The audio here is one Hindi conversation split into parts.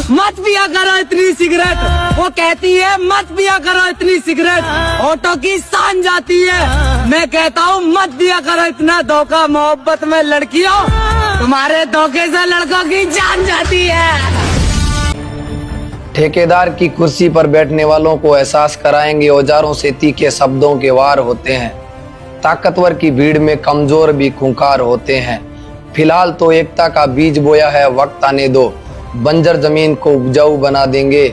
मत पिया करो इतनी सिगरेट, वो कहती है मत पिया करो इतनी सिगरेट, ऑटो की शान जाती है। मैं कहता हूँ मत दिया करो इतना धोखा, मोहब्बत में लड़कियों तुम्हारे धोखे से लड़कों की जान जाती है। ठेकेदार की कुर्सी पर बैठने वालों को एहसास कराएंगे औजारों से तीखे शब्दों के वार होते हैं। ताकतवर की भीड़ में कमजोर भी खूंखार होते हैं। फिलहाल तो एकता का बीज बोया है, वक्त आने दो, बंजर जमीन को उपजाऊ बना देंगे।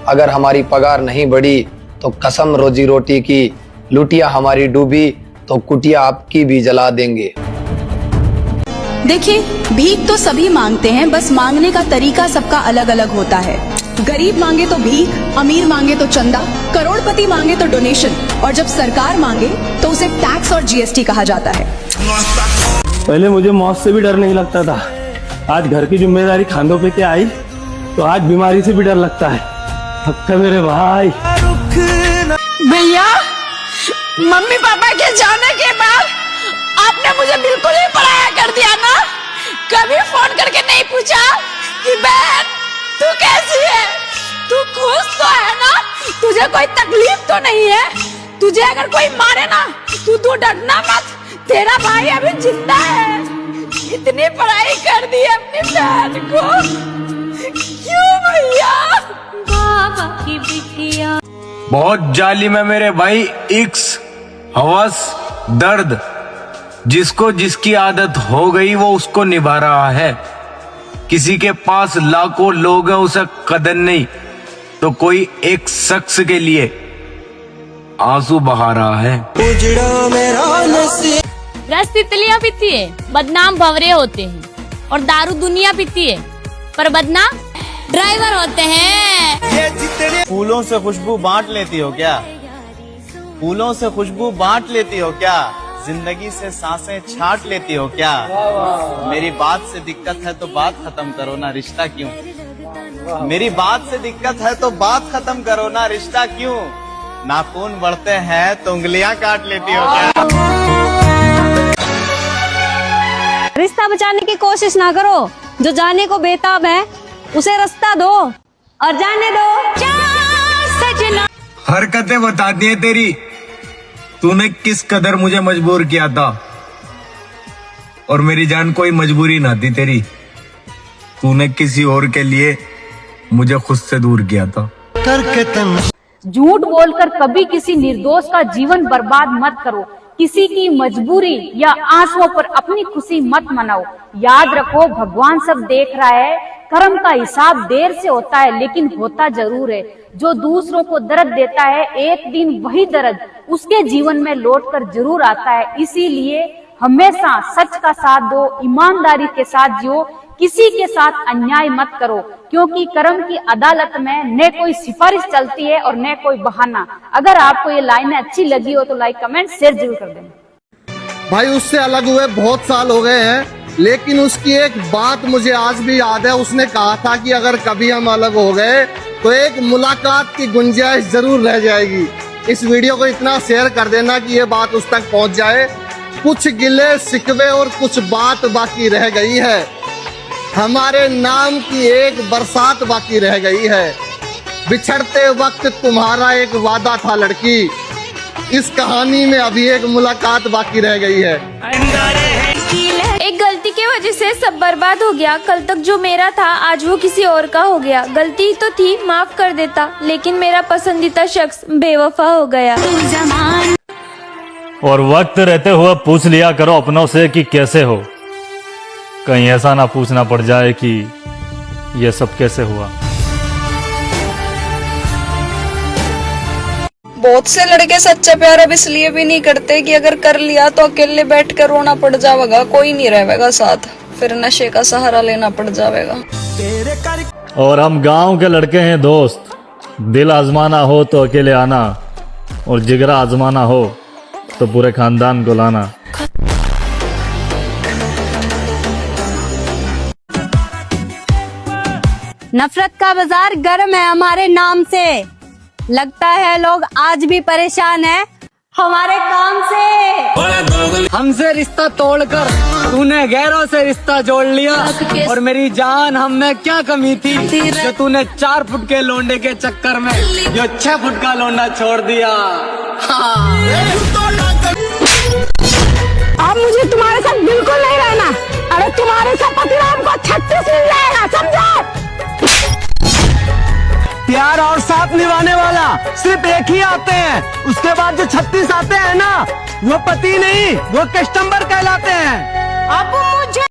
अगर हमारी पगार नहीं बढ़ी तो कसम रोजी रोटी की, लुटिया हमारी डूबी तो कुटिया आपकी भी जला देंगे। देखिए, भीख तो सभी मांगते हैं, बस मांगने का तरीका सबका अलग अलग होता है। गरीब मांगे तो भीख, अमीर मांगे तो चंदा, करोड़पति मांगे तो डोनेशन, और जब सरकार मांगे तो उसे टैक्स और जीएसटी कहा जाता है। पहले मुझे मौत से भी डर नहीं लगता था, आज घर की जिम्मेदारी खांदों पे क्या आई तो आज बीमारी से भी डर लगता है। हक्का मेरे भाई। भैया, मम्मी पापा के जाने के बाद आपने मुझे बिल्कुल ही पराया कर दिया ना। कभी फोन करके नहीं पूछा कि बहन तू कैसी है, तू खुश तो है ना, तुझे कोई तकलीफ तो नहीं है। तुझे अगर कोई मारे ना तू डरना मत, तेरा भाई अभी जिंदा है। इतनी पढ़ाई कर दी अपनी बहन को, क्यों भैया? बाबा की बिटिया बहुत जालिम है मेरे भाई। इक्स, हवस, दर्द, जिसको जिसकी आदत हो गई वो उसको निभा रहा है। किसी के पास लाखों लोग हैं, उसे कदर नहीं, तो कोई एक शख्स के लिए आंसू बहा रहा है। रस तितलियां पीती है, बदनाम भंवरे होते हैं, और दारू दुनिया पीती है, पर बदनाम ड्राइवर होते हैं। फूलों से खुशबू बांट लेती हो क्या? फूलों से खुशबू बांट लेती हो क्या? जिंदगी से सांसें छाट लेती हो क्या? मेरी बात से दिक्कत है तो बात खत्म करो ना, रिश्ता क्यों? मेरी बात से दिक्कत है तो बात खत्म करो ना, रिश्ता क्यों? नाखून बढ़ते हैं तो उंगलियां काट लेती हो क्या? रिश्ता बचाने की कोशिश ना करो, जो जाने को बेताब है उसे रास्ता दो और जाने दो। सजना हरकतें बताती है तेरी, तूने किस कदर मुझे मजबूर किया था, और मेरी जान कोई मजबूरी ना थी तेरी। तूने किसी और के लिए मुझे खुद से दूर किया था। झूठ बोलकर कभी किसी निर्दोष का जीवन बर्बाद मत करो। किसी की मजबूरी या आंसुओं पर अपनी खुशी मत मनाओ। याद रखो, भगवान सब देख रहा है। कर्म का हिसाब देर से होता है, लेकिन होता जरूर है। जो दूसरों को दर्द देता है, एक दिन वही दर्द उसके जीवन में लौट कर जरूर आता है। इसीलिए हमेशा सच का साथ दो, ईमानदारी के साथ जियो, किसी के साथ अन्याय मत करो, क्योंकि कर्म की अदालत में न कोई सिफारिश चलती है और न कोई बहाना। अगर आपको ये लाइनें अच्छी लगी हो तो लाइक, कमेंट, शेयर जरूर कर देना। भाई उससे अलग हुए बहुत साल हो गए हैं, लेकिन उसकी एक बात मुझे आज भी याद है। उसने कहा था कि अगर कभी हम अलग हो गए तो एक मुलाकात की गुंजाइश जरूर रह जाएगी। इस वीडियो को इतना शेयर कर देना कि ये बात उस तक पहुंच जाए। कुछ गिले शिकवे और कुछ बात बाकी रह गई है, हमारे नाम की एक बरसात बाकी रह गई है। बिछड़ते वक्त तुम्हारा एक वादा था लड़की, इस कहानी में अभी एक मुलाकात बाकी रह गई है। एक गलती की वजह से सब बर्बाद हो गया। कल तक जो मेरा था आज वो किसी और का हो गया। गलती तो थी, माफ कर देता, लेकिन मेरा पसंदीदा शख्स बेवफा हो गया। और वक्त रहते हुए पूछ लिया करो अपनों से कि कैसे हो, कहीं ऐसा ना पूछना पड़ जाए कि ये सब कैसे हुआ। बहुत से लड़के सच्चा प्यार अब इसलिए भी नहीं करते कि अगर कर लिया तो अकेले बैठ कर रोना पड़ जाएगा, कोई नहीं रहेगा साथ, फिर नशे का सहारा लेना पड़ जाएगा। और हम गांव के लड़के हैं दोस्त, दिल आजमाना हो तो अकेले आना, और जिगरा आजमाना हो तो पूरे खानदान को लाना। नफरत का बाजार गर्म है हमारे नाम से, लगता है लोग आज भी परेशान हैं हमारे काम से। हमसे रिश्ता तोड़कर तूने गैरों से रिश्ता जोड़ लिया, और मेरी जान हम में क्या कमी थी जो तूने 4 फुट के लोंडे के चक्कर में जो 6 फुट का लोंडा छोड़ दिया। अब मुझे तुम्हारे साथ बिल्कुल नहीं रहना। अरे तुम्हारे साथ पतिराम को 36 मिल जाएगा, समझे? प्यार और साथ निभाने वाला सिर्फ एक ही आते हैं, उसके बाद जो 36 आते हैं ना, वो पति नहीं, वो कस्टमर कहलाते हैं। अब मुझे